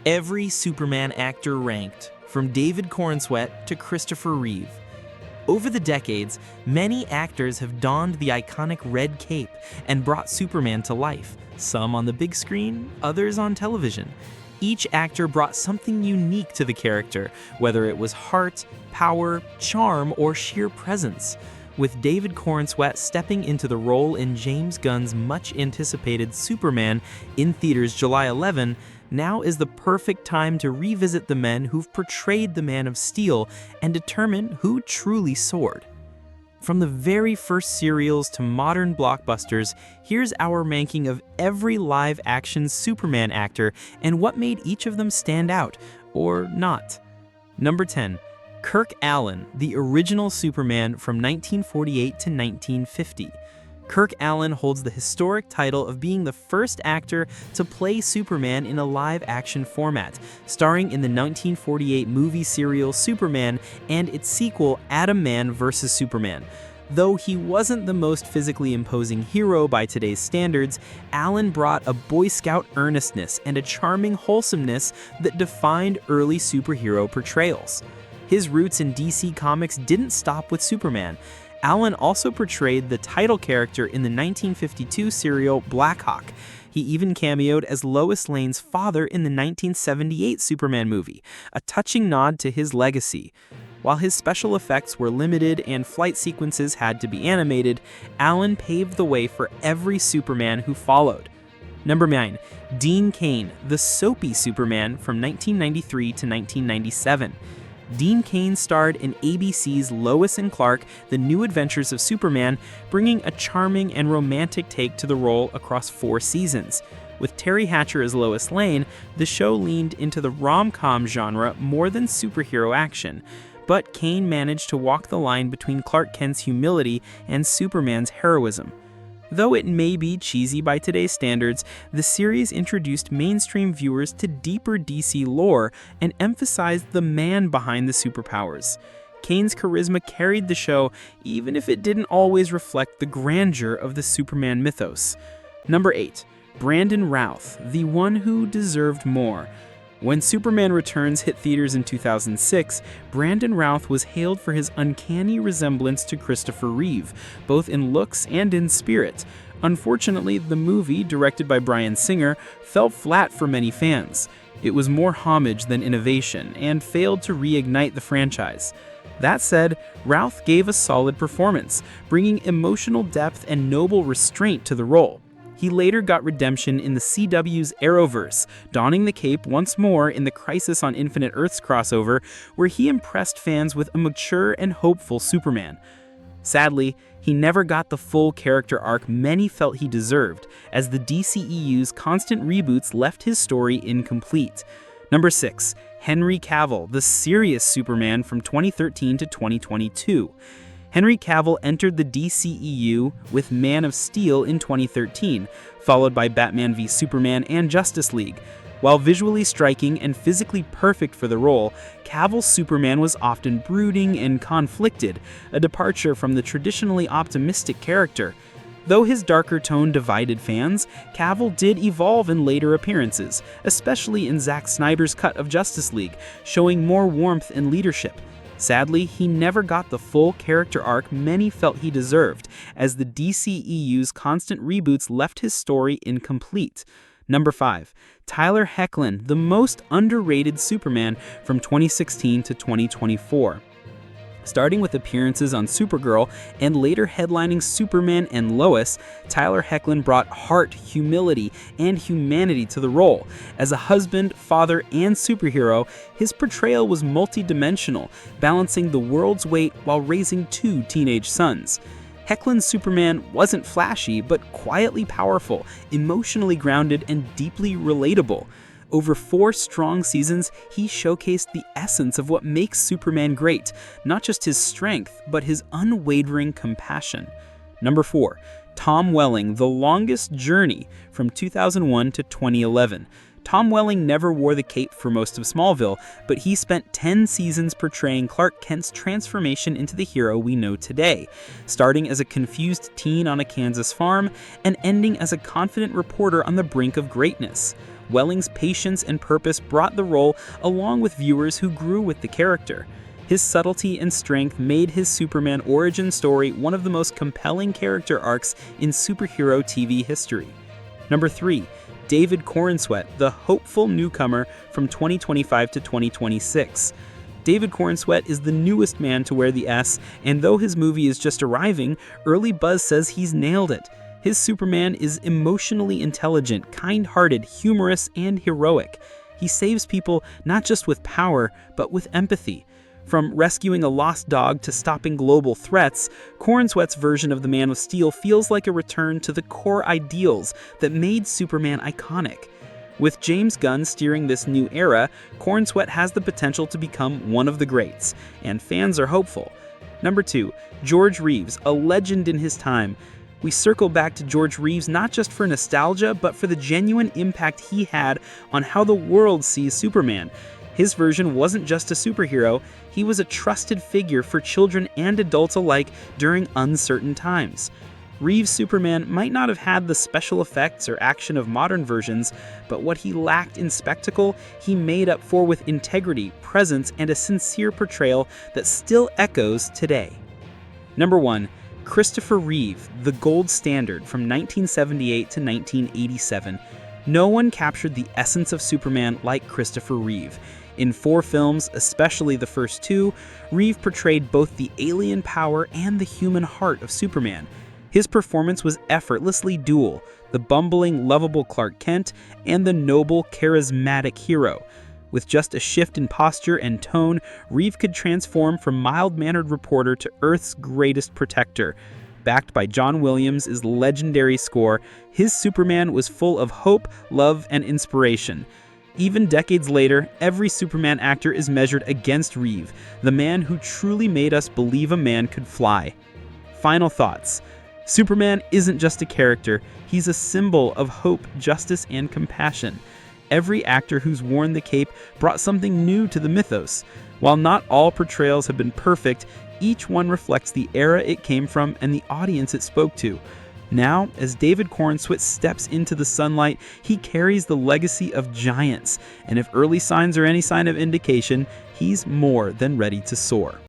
Every Superman actor ranked, from David Corenswet to Christopher Reeve. Over the decades, many actors have donned the iconic red cape and brought Superman to life, some on the big screen, others on television. Each actor brought something unique to the character, whether it was heart, power, charm, or sheer presence. With David Corenswet stepping into the role in James Gunn's much-anticipated Superman in theaters July 11, now is the perfect time to revisit the men who've portrayed the Man of Steel and determine who truly soared. From the very first serials to modern blockbusters, here's our ranking of every live-action Superman actor and what made each of them stand out, or not. Number 10. Kirk Alyn, the original Superman from 1948 to 1950. Kirk Alyn holds the historic title of being the first actor to play Superman in a live-action format, starring in the 1948 movie serial Superman and its sequel Atom Man vs. Superman. Though he wasn't the most physically imposing hero by today's standards, Alyn brought a Boy Scout earnestness and a charming wholesomeness that defined early superhero portrayals. His roots in DC Comics didn't stop with Superman. Alyn also portrayed the title character in the 1952 serial Blackhawk. He even cameoed as Lois Lane's father in the 1978 Superman movie, a touching nod to his legacy. While his special effects were limited and flight sequences had to be animated, Alyn paved the way for every Superman who followed. Number 9. Dean Cain, the soapy Superman from 1993 to 1997. Dean Cain starred in ABC's Lois and Clark: The New Adventures of Superman, bringing a charming and romantic take to the role across 4 seasons. With Terry Hatcher as Lois Lane, the show leaned into the rom-com genre more than superhero action, but Cain managed to walk the line between Clark Kent's humility and Superman's heroism. Though it may be cheesy by today's standards, the series introduced mainstream viewers to deeper DC lore and emphasized the man behind the superpowers. Cain's charisma carried the show, even if it didn't always reflect the grandeur of the Superman mythos. Number 8. Brandon Routh, the one who deserved more. When Superman Returns hit theaters in 2006, Brandon Routh was hailed for his uncanny resemblance to Christopher Reeve, both in looks and in spirit. Unfortunately, the movie, directed by Bryan Singer, fell flat for many fans. It was more homage than innovation, and failed to reignite the franchise. That said, Routh gave a solid performance, bringing emotional depth and noble restraint to the role. He later got redemption in the CW's Arrowverse, donning the cape once more in the Crisis on Infinite Earths crossover, where he impressed fans with a mature and hopeful Superman. Sadly, he never got the full character arc many felt he deserved, as the DCEU's constant reboots left his story incomplete. Number 6. Henry Cavill, the serious Superman from 2013 to 2022. Henry Cavill entered the DCEU with Man of Steel in 2013, followed by Batman v Superman and Justice League. While visually striking and physically perfect for the role, Cavill's Superman was often brooding and conflicted, a departure from the traditionally optimistic character. Though his darker tone divided fans, Cavill did evolve in later appearances, especially in Zack Snyder's cut of Justice League, showing more warmth and leadership. Sadly, he never got the full character arc many felt he deserved, as the DCEU's constant reboots left his story incomplete. Number 5. Tyler Hoechlin, the most underrated Superman from 2016 to 2024. Starting with appearances on Supergirl and later headlining Superman and Lois, Tyler Hoechlin brought heart, humility, and humanity to the role. As a husband, father, and superhero, his portrayal was multidimensional, balancing the world's weight while raising 2 teenage sons. Hoechlin's Superman wasn't flashy, but quietly powerful, emotionally grounded, and deeply relatable. Over 4 strong seasons, he showcased the essence of what makes Superman great, not just his strength, but his unwavering compassion. Number 4. Tom Welling, The Longest Journey, from 2001 to 2011. Tom Welling never wore the cape for most of Smallville, but he spent 10 seasons portraying Clark Kent's transformation into the hero we know today, starting as a confused teen on a Kansas farm and ending as a confident reporter on the brink of greatness. Welling's patience and purpose brought the role along with viewers who grew with the character. His subtlety and strength made his Superman origin story one of the most compelling character arcs in superhero TV history. Number 3. David Corenswet, the hopeful newcomer from 2025 to 2026. David Corenswet is the newest man to wear the S, and though his movie is just arriving, early buzz says he's nailed it. His Superman is emotionally intelligent, kind-hearted, humorous, and heroic. He saves people not just with power, but with empathy. From rescuing a lost dog to stopping global threats, Corenswet's version of the Man of Steel feels like a return to the core ideals that made Superman iconic. With James Gunn steering this new era, Corenswet has the potential to become one of the greats, and fans are hopeful. Number 2. George Reeves, a legend in his time. We circle back to George Reeves not just for nostalgia, but for the genuine impact he had on how the world sees Superman. His version wasn't just a superhero, he was a trusted figure for children and adults alike during uncertain times. Reeves' Superman might not have had the special effects or action of modern versions, but what he lacked in spectacle, he made up for with integrity, presence, and a sincere portrayal that still echoes today. Number 1. Christopher Reeve, the gold standard from 1978 to 1987. No one captured the essence of Superman like Christopher Reeve. In 4 films, especially the first 2, Reeve portrayed both the alien power and the human heart of Superman. His performance was effortlessly dual, the bumbling, lovable Clark Kent and the noble, charismatic hero. With just a shift in posture and tone, Reeve could transform from mild-mannered reporter to Earth's greatest protector. Backed by John Williams' legendary score, his Superman was full of hope, love, and inspiration. Even decades later, every Superman actor is measured against Reeve, the man who truly made us believe a man could fly. Final thoughts. Superman isn't just a character, he's a symbol of hope, justice, and compassion. Every actor who's worn the cape brought something new to the mythos. While not all portrayals have been perfect, each one reflects the era it came from and the audience it spoke to. Now, as David Corenswet steps into the sunlight, he carries the legacy of giants, and if early signs are any sign of indication, he's more than ready to soar.